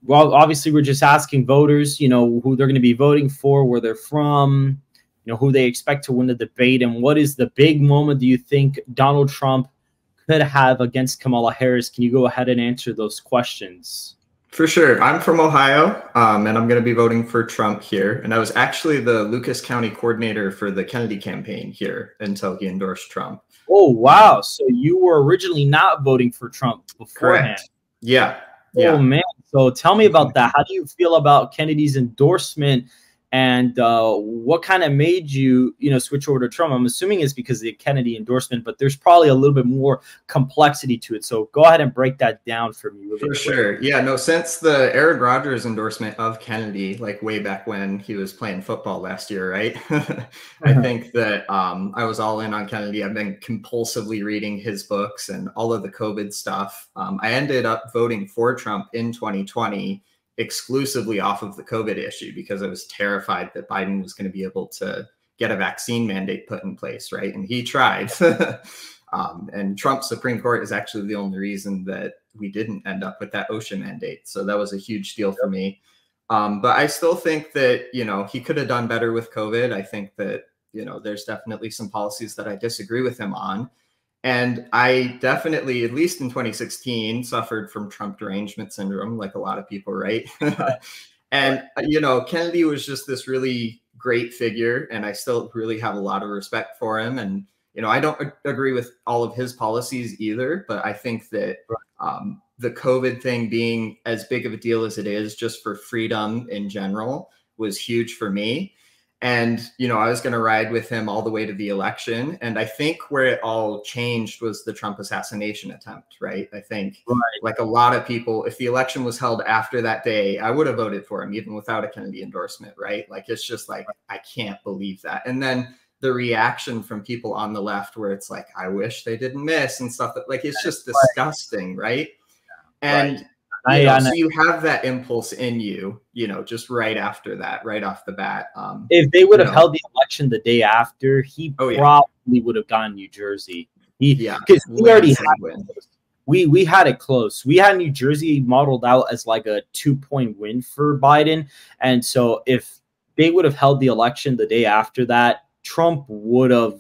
Well, obviously, we're just asking voters, who they're going to be voting for, where they're from, who they expect to win the debate, and what is the big moment do you think Donald Trump could have against Kamala Harris? Can you go ahead and answer those questions? For sure. I'm from Ohio, and I'm going to be voting for Trump here. And I was actually the Lucas County coordinator for the Kennedy campaign here until he endorsed Trump. Oh, wow. So you were originally not voting for Trump beforehand. Correct. Yeah. Oh, man. So tell me about that. How do you feel about Kennedy's endorsement, and what kind of made you, switch over to Trump? I'm assuming it's because of the Kennedy endorsement, but there's probably a little bit more complexity to it. So go ahead and break that down for me. For sure. Yeah, no, since the Aaron Rodgers endorsement of Kennedy, like way back when he was playing football last year, right? I think that I was all in on Kennedy. I've been compulsively reading his books and all of the COVID stuff. I ended up voting for Trump in 2020 exclusively off of the COVID issue because I was terrified that Biden was going to be able to get a vaccine mandate put in place, right? And he tried. And Trump's Supreme Court is actually the only reason that we didn't end up with that OSHA mandate. So that was a huge deal for me. But I still think that, he could have done better with COVID. I think that, there's definitely some policies that I disagree with him on. And I definitely, at least in 2016, suffered from Trump derangement syndrome, like a lot of people, right? And, Kennedy was just this really great figure, and I still really have a lot of respect for him. And, I don't agree with all of his policies either, but I think that the COVID thing being as big of a deal as it is just for freedom in general was huge for me. And, I was going to ride with him all the way to the election. And I think where it all changed was the Trump assassination attempt, right? I think like a lot of people, if the election was held after that day, I would have voted for him even without a Kennedy endorsement, right? Like, it's just like, I can't believe that. And then the reaction from people on the left where it's like, I wish they didn't miss and stuff, that like, it's just disgusting, right? And so you have that impulse in you, just right after that, right off the bat. If they would have held the election the day after, he probably would have gotten New Jersey. Because we already had it. We had it close. We had New Jersey modeled out as like a 2-point win for Biden. And so if they would have held the election the day after that, Trump would have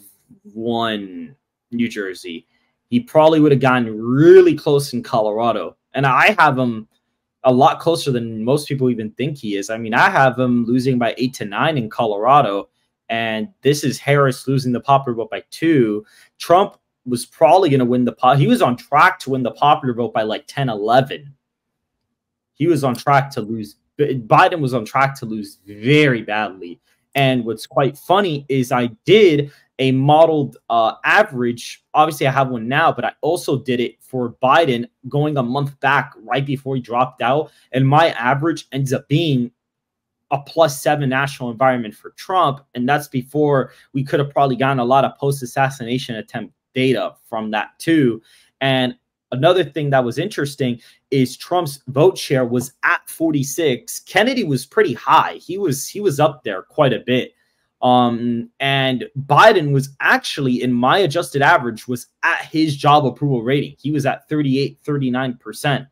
won New Jersey. He probably would have gotten really close in Colorado. And I have him a lot closer than most people even think he is. I mean, I have him losing by 8 to 9 in Colorado. And this is Harris losing the popular vote by 2. Trump was probably going to win he was on track to win the popular vote by like 10, 11. He was on track to lose. Biden was on track to lose very badly. And what's quite funny is I did a modeled average. Obviously, I have one now, but I also did it for Biden going a month back right before he dropped out. And my average ends up being a +7 national environment for Trump. And that's before we could have probably gotten a lot of post-assassination attempt data from that too. And another thing that was interesting is Trump's vote share was at 46. Kennedy was pretty high. He was up there quite a bit. And Biden was actually, in my adjusted average, was at his job approval rating. He was at 38, 39%.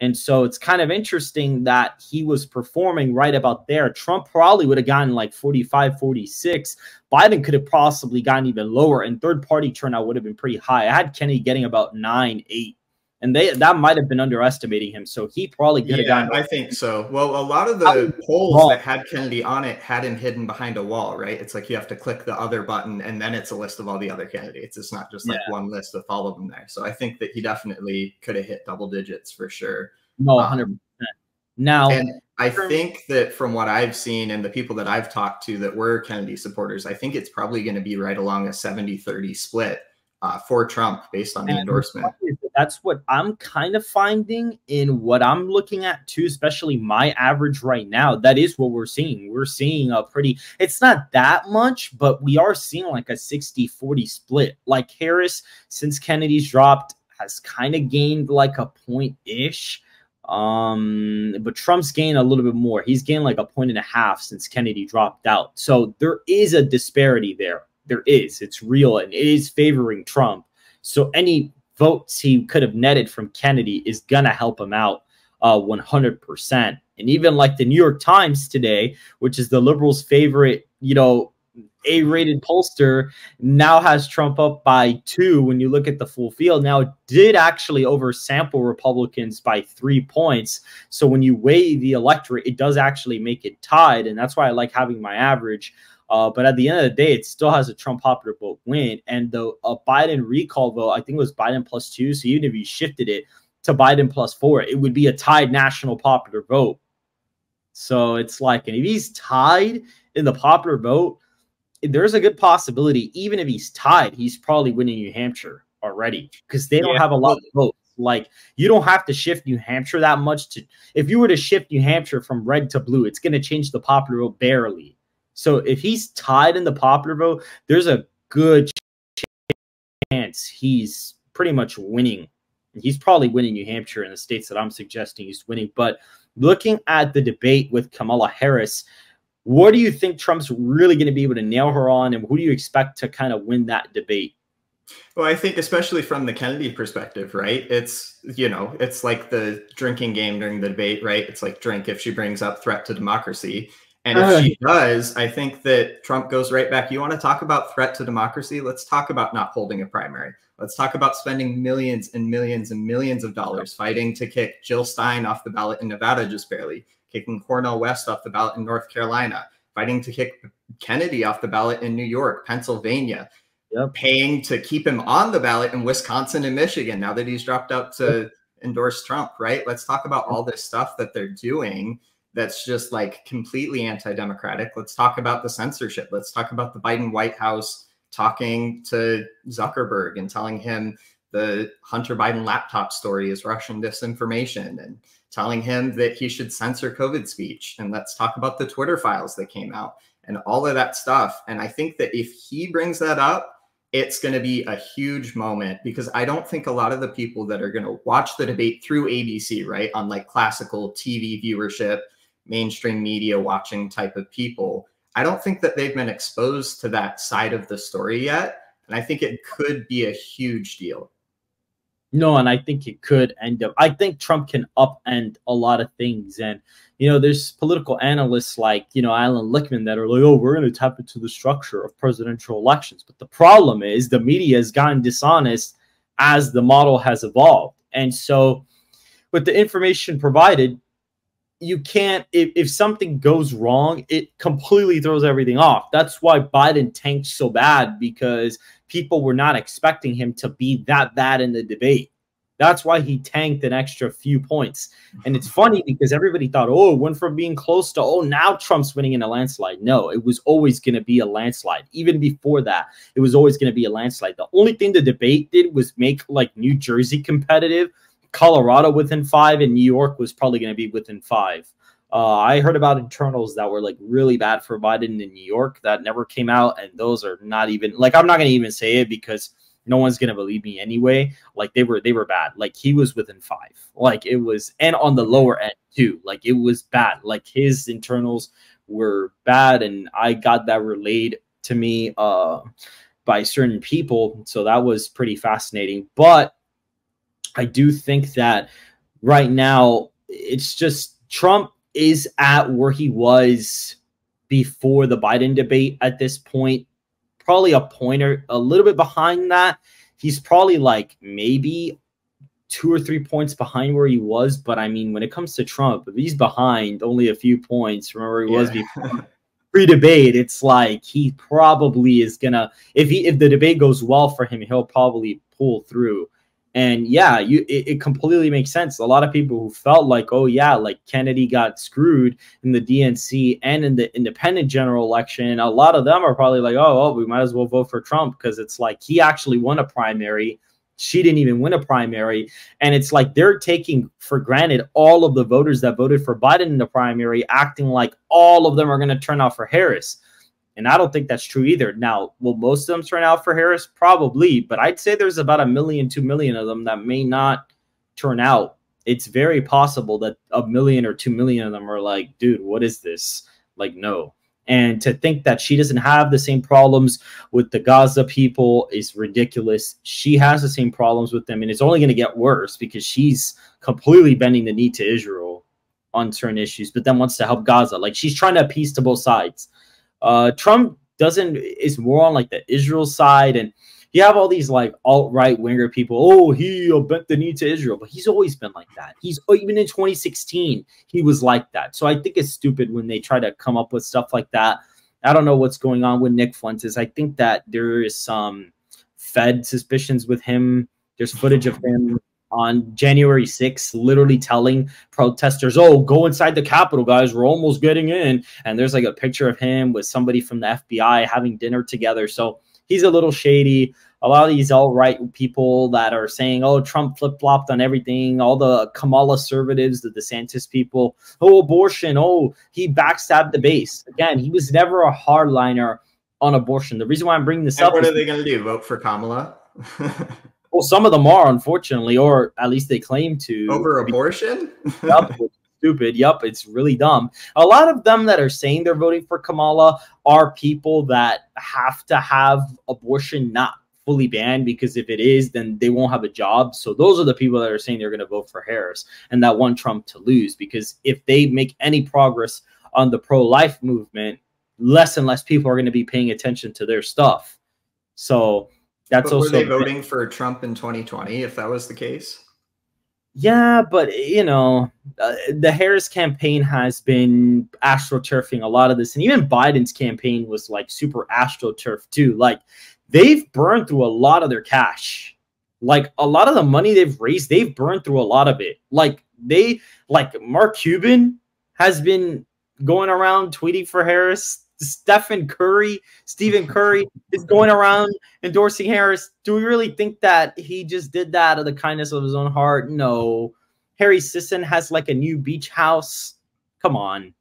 And so it's kind of interesting that he was performing right about there. Trump probably would have gotten like 45, 46. Biden could have possibly gotten even lower, and third-party turnout would have been pretty high. I had Kennedy getting about 9, 8. And that might have been underestimating him. So he probably could have gotten. I think so. Well, a lot of the polls that had Kennedy on it had him hidden behind a wall, right? It's like you have to click the other button and then it's a list of all the other candidates. It's not just like one list with all of them there. So I think that he definitely could have hit double digits for sure. No, 100%. Now, and I think that from what I've seen and the people that I've talked to that were Kennedy supporters, I think it's probably going to be right along a 70-30 split for Trump based on the endorsement. That's what I'm kind of finding in what I'm looking at too, especially my average right now. That is what we're seeing. We're seeing a pretty, it's not that much, but we are seeing like a 60-40 split. Like Harris, since Kennedy's dropped, has kind of gained like a point-ish. But Trump's gained a little bit more. He's gained like 1.5 points since Kennedy dropped out. So there is a disparity there. There is. It's real, and it is favoring Trump. So any votes he could have netted from Kennedy is going to help him out. 100%. And even like the New York Times today, which is the liberals' favorite, you know, A-rated pollster, now has Trump up by 2 when you look at the full field. Now, it did actually oversample Republicans by 3 points. So when you weigh the electorate, it does actually make it tied. And that's why I like having my average. But at the end of the day, it still has a Trump popular vote win. And the Biden recall vote, I think it was Biden +2. So even if you shifted it to Biden +4, it would be a tied national popular vote. So it's like, and if he's tied in the popular vote, there's a good possibility, even if he's tied, he's probably winning New Hampshire already, because they don't have a lot of votes. Like, you don't have to shift New Hampshire that much. If you were to shift New Hampshire from red to blue, it's going to change the popular vote barely. So if he's tied in the popular vote, there's a good chance he's pretty much winning. He's probably winning New Hampshire in the states that I'm suggesting he's winning. But looking at the debate with Kamala Harris, what do you think Trump's really going to be able to nail her on, and who do you expect to kind of win that debate? Well, I think especially from the Kennedy perspective, right? It's, you know, it's like the drinking game during the debate, right? It's like drink if she brings up threat to democracy. And if she does, I think that Trump goes right back. You want to talk about threat to democracy? Let's talk about not holding a primary. Let's talk about spending millions and millions and millions of dollars fighting to kick Jill Stein off the ballot in Nevada just barely, kicking Cornel West off the ballot in North Carolina, fighting to kick Kennedy off the ballot in New York, Pennsylvania, paying to keep him on the ballot in Wisconsin and Michigan now that he's dropped out to endorse Trump, right? Let's talk about all this stuff that they're doing that's just like completely anti-democratic. Let's talk about the censorship. Let's talk about the Biden White House talking to Zuckerberg and telling him the Hunter Biden laptop story is Russian disinformation, and telling him that he should censor COVID speech. And let's talk about the Twitter files that came out and all of that stuff. And I think that if he brings that up, it's going to be a huge moment, because I don't think a lot of the people that are going to watch the debate through ABC, right, on like classical TV viewership, mainstream media watching type of people, I don't think that they've been exposed to that side of the story yet. And I think it could be a huge deal. No, and I think it could end up. I think Trump can upend a lot of things. And, you know, there's political analysts like, you know, Alan Lichtman that are like, oh, we're going to tap into the structure of presidential elections. But the problem is the media has gotten dishonest as the model has evolved. And so with the information provided, you can't, if something goes wrong, it completely throws everything off. That's why Biden tanked so bad, because people were not expecting him to be that bad in the debate. That's why he tanked an extra few points. And it's funny because everybody thought, oh, it went from being close to, oh, now Trump's winning in a landslide. No, it was always going to be a landslide. Even before that, it was always going to be a landslide. The only thing the debate did was make like New Jersey competitive, Colorado within 5, and New York was probably going to be within 5. I heard about internals that were like really bad for Biden in New York that never came out, and those are not even, like, I'm not going to even say it because no one's going to believe me anyway. Like, they were bad. Like, he was within 5. Like, it was, and on the lower end too. Like, it was bad. Like, his internals were bad, and I got that relayed to me by certain people. So that was pretty fascinating. But I do think that right now it's just Trump is at where he was before the Biden debate at this point, probably a pointer, a little bit behind that. He's probably like maybe 2 or 3 points behind where he was. But I mean, when it comes to Trump, if he's behind only a few points from where he was before pre-debate, it's like he probably is gonna, if the debate goes well for him, he'll probably pull through. And yeah, it completely makes sense. A lot of people who felt like, oh yeah, like Kennedy got screwed in the DNC and in the independent general election, a lot of them are probably like, oh, well, we might as well vote for Trump, because it's like he actually won a primary. She didn't even win a primary. And it's like they're taking for granted all of the voters that voted for Biden in the primary, acting like all of them are going to turn out for Harris. And I don't think that's true either. Now, will most of them turn out for Harris? Probably. But I'd say there's about 1 million, 2 million of them that may not turn out. It's very possible that 1 million or 2 million of them are like, dude, what is this? Like, no. And to think that she doesn't have the same problems with the Gaza people is ridiculous. She has the same problems with them, and it's only going to get worse because she's completely bending the knee to Israel on certain issues, but then wants to help Gaza. Like, she's trying to appease to both sides. Trump is more on like the Israel side, and you have all these like alt-right winger people. Oh, he bent the knee to Israel, but he's always been like that. Even in 2016, he was like that. So I think it's stupid when they try to come up with stuff like that. I don't know what's going on with Nick Fuentes. I think that there is some Fed suspicions with him. There's footage of him on January 6th, literally telling protesters, oh, go inside the Capitol, guys. We're almost getting in. And there's like a picture of him with somebody from the FBI having dinner together. So he's a little shady. A lot of these alt-right people that are saying, oh, Trump flip-flopped on everything, all the Kamala conservatives, the DeSantis people, oh, abortion, oh, he backstabbed the base. Again, he was never a hardliner on abortion. The reason why I'm bringing this up what are they going to do, vote for Kamala? Well, some of them are, unfortunately, or at least they claim to. Over abortion? Yep, stupid. Yep, it's really dumb. A lot of them that are saying they're voting for Kamala are people that have to have abortion not fully banned, because if it is, then they won't have a job. So those are the people that are saying they're going to vote for Harris and that want Trump to lose, because if they make any progress on the pro-life movement, less and less people are going to be paying attention to their stuff. So that's also. Were they voting for Trump in 2020 if that was the case? Yeah, but you know, the Harris campaign has been astroturfing a lot of this, and even Biden's campaign was like super astroturf too. Like, they've burned through a lot of their cash. Like, a lot of the money they've raised, they've burned through a lot of it. Like, Mark Cuban has been going around tweeting for Harris. Stephen Curry is going around endorsing Harris. Do we really think that he just did that out of the kindness of his own heart? No. Harry Sisson has like a new beach house. Come on.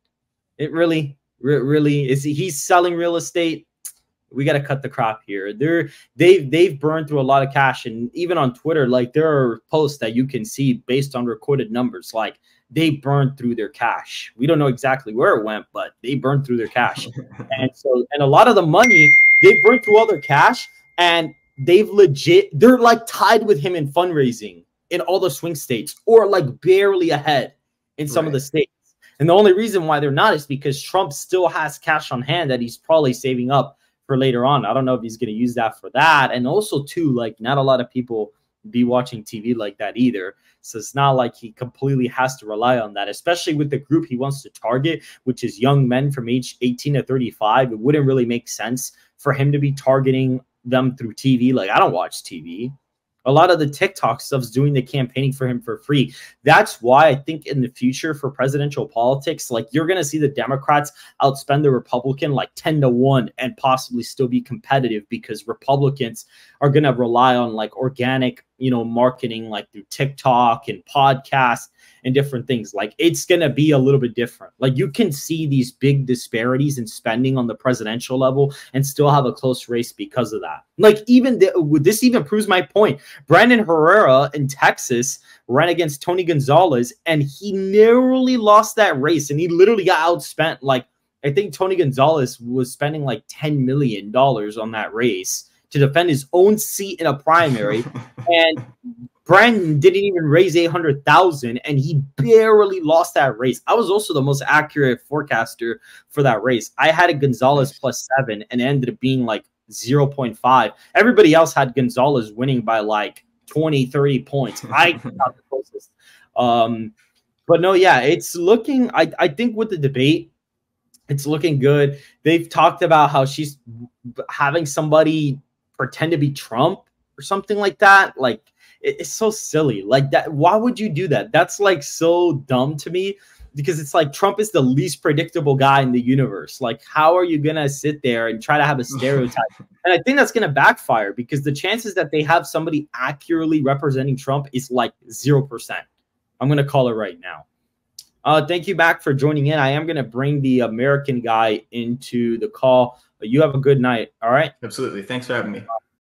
It really is. He's selling real estate. We got to cut the crap here. They've burned through a lot of cash, and even on Twitter, like, there are posts that you can see based on recorded numbers. Like, they burned through their cash. We don't know exactly where it went, but they burned through their cash. And a lot of the money, they burned through all their cash, and they're like tied with him in fundraising in all the swing states, or like barely ahead in some of the states. And the only reason why they're not is because Trump still has cash on hand that he's probably saving up for later on. I don't know if he's going to use that for that. And also too, like, not a lot of people be watching TV like that either. So it's not like he completely has to rely on that, especially with the group he wants to target, which is young men from age 18 to 35. It wouldn't really make sense for him to be targeting them through TV. Like, I don't watch TV. A lot of the TikTok stuff's doing the campaigning for him for free. That's why I think in the future for presidential politics, like, you're going to see the Democrats outspend the Republican like 10-1 and possibly still be competitive, because Republicans are going to rely on like organic, marketing, like through TikTok and podcasts and different things. Like, it's going to be a little bit different. Like, you can see these big disparities in spending on the presidential level and still have a close race because of that. Like, even this even proves my point. Brandon Herrera in Texas ran against Tony Gonzalez, and he narrowly lost that race, and he literally got outspent. Like, I think Tony Gonzalez was spending like $10 million on that race to defend his own seat in a primary, and Brandon didn't even raise 800,000, and he barely lost that race. I was also the most accurate forecaster for that race. I had a Gonzalez +7, and it ended up being like 0.5. Everybody else had Gonzalez winning by like 20, 30 points. I got the closest. But no, yeah, it's looking, I think with the debate, it's looking good. They've talked about how she's having somebody pretend to be Trump or something like that. Like, it's so silly. Like, that, why would you do that? That's like so dumb to me, because it's like Trump is the least predictable guy in the universe. Like, how are you gonna sit there and try to have a stereotype? And I think that's gonna backfire, because the chances that they have somebody accurately representing Trump is like 0%. I'm gonna call it right now. Thank you back for joining in. I am gonna bring the American guy into the call. You have a good night. All right. Absolutely. Thanks for having me.